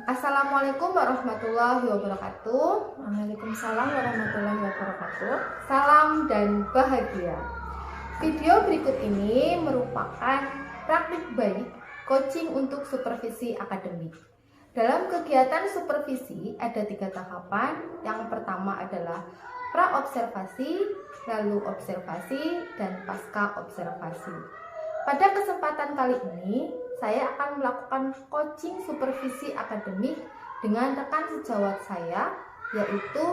Assalamualaikum warahmatullahi wabarakatuh. Waalaikumsalam warahmatullahi wabarakatuh. Salam dan bahagia. Video berikut ini merupakan praktik baik coaching untuk supervisi akademik. Dalam kegiatan supervisi ada 3 tahapan. Yang pertama adalah pra-observasi, lalu observasi, dan pasca observasi. Pada kesempatan kali ini saya akan melakukan coaching supervisi akademik dengan rekan sejawat saya, yaitu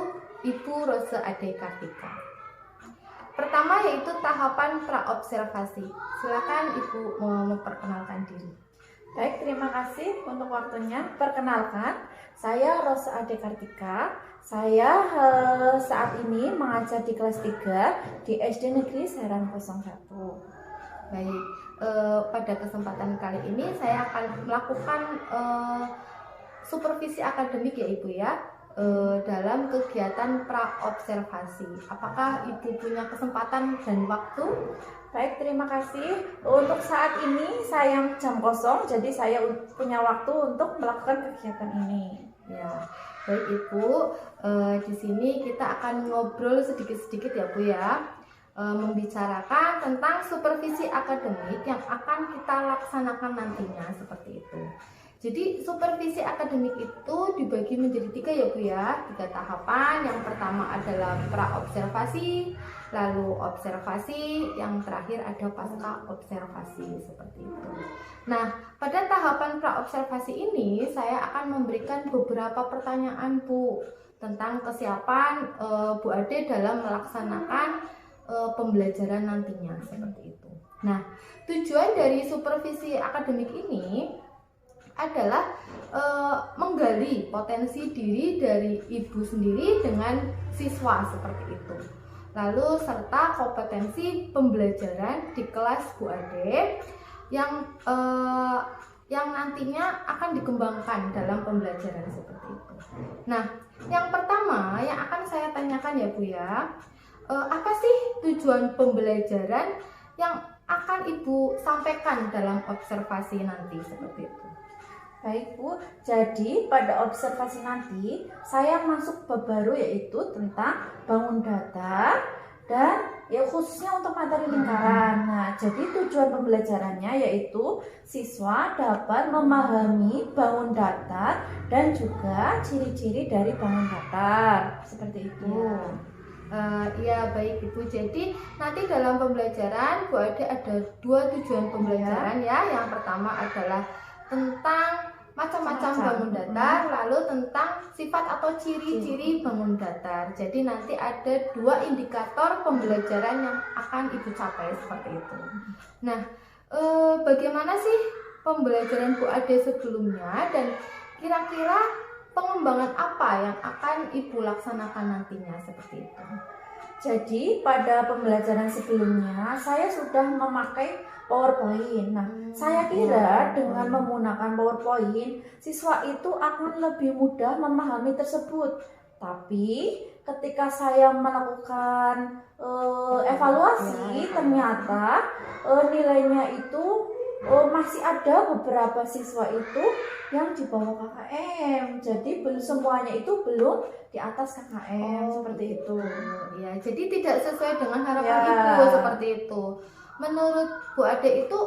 Ibu Rose Ade Kartika. Pertama yaitu tahapan pra-observasi. Silakan Ibu memperkenalkan diri. Baik, terima kasih untuk waktunya. Perkenalkan, saya Rose Ade Kartika. Saya saat ini mengajar di kelas 3 di SD Negeri Serang 01. Baik, pada kesempatan kali ini saya akan melakukan supervisi akademik ya Ibu ya, dalam kegiatan pra-observasi. Apakah Ibu punya kesempatan dan waktu? Baik, terima kasih. Untuk saat ini saya jam kosong, jadi saya punya waktu untuk melakukan kegiatan ini. Ya, baik Ibu. Di sini kita akan ngobrol sedikit-sedikit ya Bu ya. Membicarakan tentang supervisi akademik yang akan kita laksanakan nantinya seperti itu. Jadi supervisi akademik itu dibagi menjadi 3 ya Bu ya, 3 tahapan. Yang pertama adalah pra-observasi, lalu observasi, yang terakhir ada pasca observasi seperti itu. Nah, pada tahapan pra-observasi ini saya akan memberikan beberapa pertanyaan Bu tentang kesiapan Bu Ade dalam melaksanakan pembelajaran nantinya seperti itu. Nah, tujuan dari supervisi akademik ini adalah menggali potensi diri dari ibu sendiri dengan siswa seperti itu. Lalu serta kompetensi pembelajaran di kelas Bu Ade yang nantinya akan dikembangkan dalam pembelajaran seperti itu. Nah, yang pertama yang akan saya tanyakan ya Bu ya, apa sih tujuan pembelajaran yang akan Ibu sampaikan dalam observasi nanti seperti itu? Baik Bu, jadi pada observasi nanti saya masuk bab baru yaitu tentang bangun data dan ya khususnya untuk materi lingkaran. Nah, jadi tujuan pembelajarannya yaitu siswa dapat memahami bangun datar dan juga ciri-ciri dari bangun datar seperti itu. Ya baik Ibu, jadi nanti dalam pembelajaran Bu Ade ada 2 tujuan pembelajaran ya. Yang pertama adalah tentang macam-macam bangun datar, lalu tentang sifat atau ciri-ciri bangun datar. Jadi nanti ada 2 indikator pembelajaran yang akan Ibu capai seperti itu. Nah, bagaimana sih pembelajaran Bu Ade sebelumnya dan kira-kira pengembangan apa yang akan Ibu laksanakan nantinya seperti itu? Jadi pada pembelajaran sebelumnya saya sudah memakai PowerPoint. Nah, saya kira dengan menggunakan PowerPoint siswa itu akan lebih mudah memahami tersebut. Tapi ketika saya melakukan evaluasi ternyata nilainya itu masih ada beberapa siswa itu yang di bawah KKM, jadi belum semuanya itu belum di atas KKM seperti itu. Ya, jadi tidak sesuai dengan harapan Ibu seperti itu. Menurut Bu Ade itu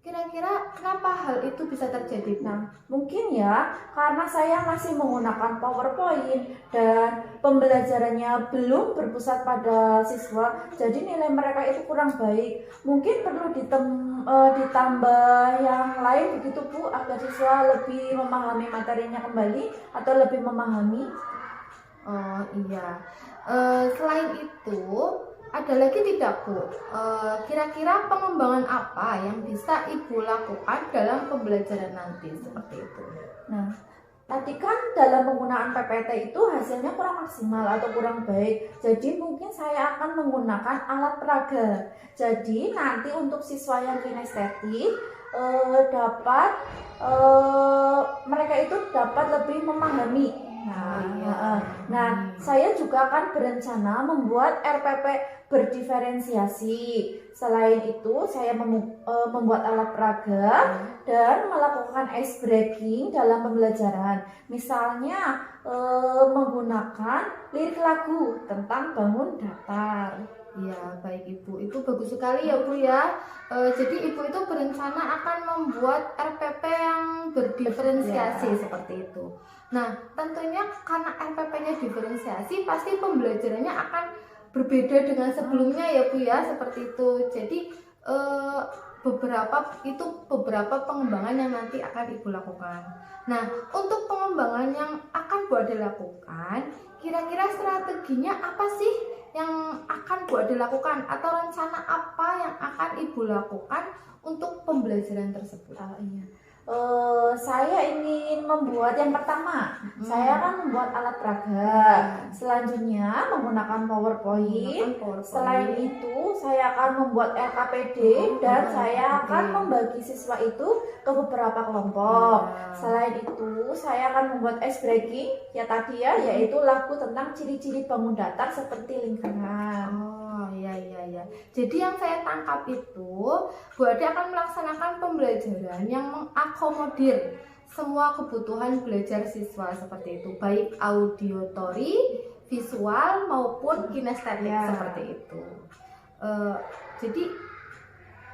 Kira-kira kenapa hal itu bisa terjadi, Bu? Nah, mungkin ya karena saya masih menggunakan PowerPoint dan pembelajarannya belum berpusat pada siswa, jadi nilai mereka itu kurang baik. Mungkin perlu ditambah yang lain begitu Bu, agar siswa lebih memahami materinya kembali atau lebih memahami. Oh iya. Selain itu, ada lagi tidak, Bu? Kira-kira pengembangan apa yang bisa Ibu lakukan dalam pembelajaran nanti seperti itu? Nah, tadi kan dalam penggunaan PPT itu hasilnya kurang maksimal atau kurang baik. Jadi mungkin saya akan menggunakan alat peraga. Jadi nanti untuk siswa yang kinestetik dapat mereka itu dapat lebih memahami. Nah, saya juga akan berencana membuat RPP berdiferensiasi. Selain itu, saya membuat alat peraga dan melakukan ice breaking dalam pembelajaran. Misalnya menggunakan lirik lagu tentang bangun datar. Ya, baik Ibu. Itu bagus sekali ya, Bu ya. Jadi Ibu itu berencana akan membuat RPP yang berdiferensiasi seperti itu. Nah, tentunya karena RPP-nya diferensiasi, pasti pembelajarannya akan berbeda dengan sebelumnya ya, Bu ya, seperti itu. Jadi beberapa pengembangan yang nanti akan Ibu lakukan. Nah, untuk pengembangan yang akan Bu Ade lakukan, kira-kira strateginya apa sih yang akan Bu Ade lakukan, atau rencana apa yang akan Ibu lakukan untuk pembelajaran tersebut? Saya ingin membuat yang pertama, saya akan membuat alat peraga. Selanjutnya menggunakan PowerPoint. Selain itu, saya akan membuat LKPD dan saya akan membagi siswa itu ke beberapa kelompok. Selain itu, saya akan membuat ice breaking yaitu lagu tentang ciri-ciri bangun datar seperti lingkaran. Oh iya. Jadi yang saya tangkap itu, Bu Ade akan melaksanakan pembelajaran yang mengakomodir semua kebutuhan belajar siswa seperti itu, baik auditory, visual maupun kinestetik seperti itu. Jadi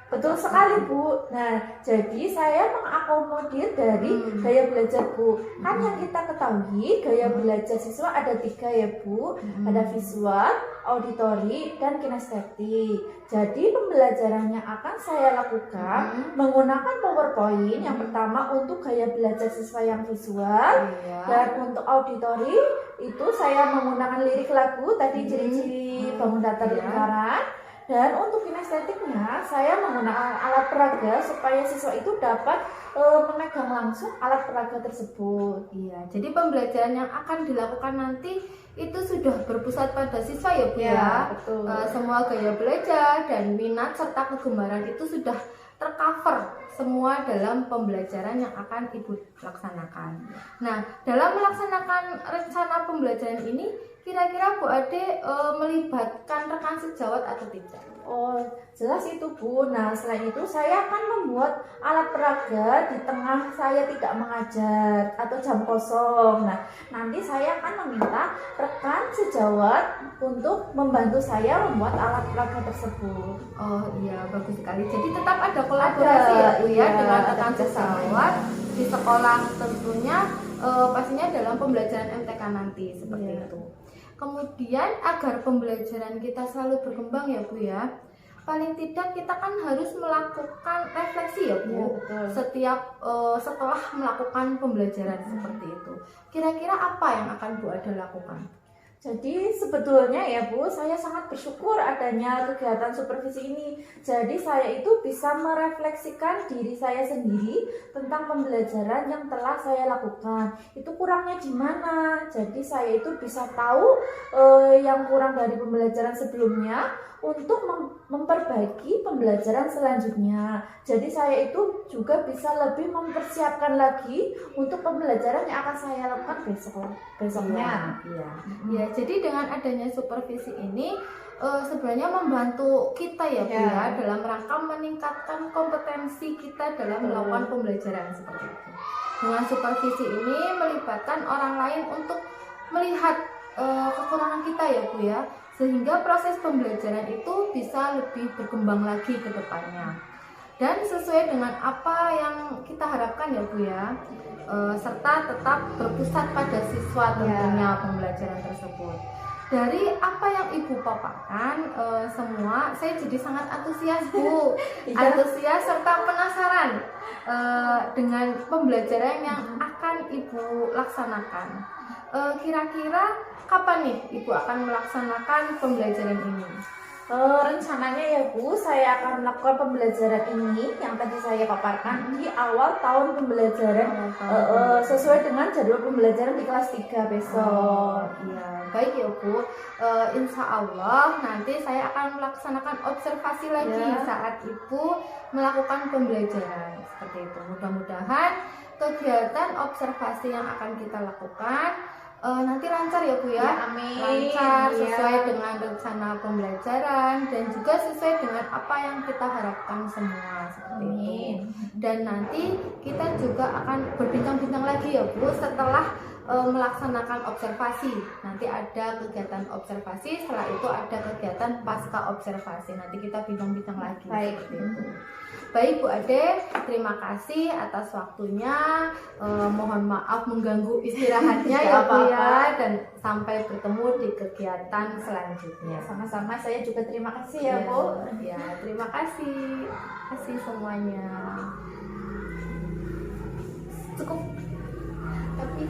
betul sekali Bu. Nah, jadi saya mengakomodir dari gaya belajar Bu. Kan yang kita ketahui gaya belajar siswa ada 3 ya Bu. Ada visual, auditory, dan kinestetik. Jadi pembelajaran yang akan saya lakukan menggunakan PowerPoint. Yang pertama untuk gaya belajar siswa yang visual, dan untuk auditory itu saya menggunakan lirik lagu tadi ciri-ciri bangun datar lingkaran. Dan untuk kinestetiknya, saya menggunakan alat peraga supaya siswa itu dapat memegang langsung alat peraga tersebut. Iya, jadi pembelajaran yang akan dilakukan nanti itu sudah berpusat pada siswa ya Bu ya. Betul. Semua gaya belajar dan minat serta kegemaran itu sudah tercover semua dalam pembelajaran yang akan Ibu laksanakan. Nah, dalam melaksanakan rencana pembelajaran ini, kira-kira Bu Ade melibatkan rekan sejawat atau tidak? Oh, jelas itu Bu. Nah, selain itu saya akan membuat alat peraga di tengah saya tidak mengajar atau jam kosong. Nah, nanti saya akan meminta rekan sejawat untuk membantu saya membuat alat peraga tersebut. Oh iya, bagus sekali. Jadi tetap ada kolaborasi ya Bu ya, dengan rekan sejawat di sekolah tentunya, pastinya dalam pembelajaran MTK nanti seperti itu. Kemudian agar pembelajaran kita selalu berkembang ya Bu ya, paling tidak kita kan harus melakukan refleksi ya Bu, setiap setelah melakukan pembelajaran seperti itu. Kira-kira apa yang akan Bu Ade lakukan? Jadi sebetulnya ya Bu, saya sangat bersyukur adanya kegiatan supervisi ini. Jadi saya itu bisa merefleksikan diri saya sendiri tentang pembelajaran yang telah saya lakukan. Itu kurangnya di mana? Jadi saya itu bisa tahu yang kurang dari pembelajaran sebelumnya untuk memperbaiki pembelajaran selanjutnya. Jadi saya itu juga bisa lebih mempersiapkan lagi untuk pembelajaran yang akan saya lakukan besoknya. Ya, jadi dengan adanya supervisi ini sebenarnya membantu kita ya Bu ya, dalam rangka meningkatkan kompetensi kita dalam melakukan pembelajaran seperti itu. Dengan supervisi ini melibatkan orang lain untuk melihat kekurangan kita ya Bu ya, sehingga proses pembelajaran itu bisa lebih berkembang lagi ke depannya. dan sesuai dengan apa yang kita harapkan ya Bu ya. Serta tetap berpusat pada siswa tentunya pembelajaran tersebut. Dari apa yang Ibu paparkan semua, saya jadi sangat antusias Bu, antusias serta penasaran dengan pembelajaran yang akan Ibu laksanakan. Kira-kira kapan nih Ibu akan melaksanakan pembelajaran ini? Rencananya ya Bu, saya akan melakukan pembelajaran ini yang tadi saya paparkan di awal tahun pembelajaran, sesuai dengan jadwal pembelajaran di kelas 3 besok. Iya, baik ya Bu. Insya Allah nanti saya akan melaksanakan observasi lagi saat Ibu melakukan pembelajaran seperti itu. Mudah-mudahan kegiatan observasi yang akan kita lakukan nanti lancar ya Bu ya, amin. Lancar sesuai dengan rencana pembelajaran dan juga sesuai dengan apa yang kita harapkan semua seperti itu. Dan nanti kita juga akan berbincang-bincang lagi ya Bu setelah melaksanakan observasi. Nanti ada kegiatan observasi, setelah itu ada kegiatan pasca observasi. Nanti kita bincang-bincang lagi seperti itu. Baik Bu Ade, terima kasih atas waktunya. Mohon maaf mengganggu istirahatnya ya Bu ya, dan sampai bertemu di kegiatan selanjutnya. Sama-sama, saya juga terima kasih ya Bu. Ya, terima kasih. Kasih semuanya. Cukup. Tapi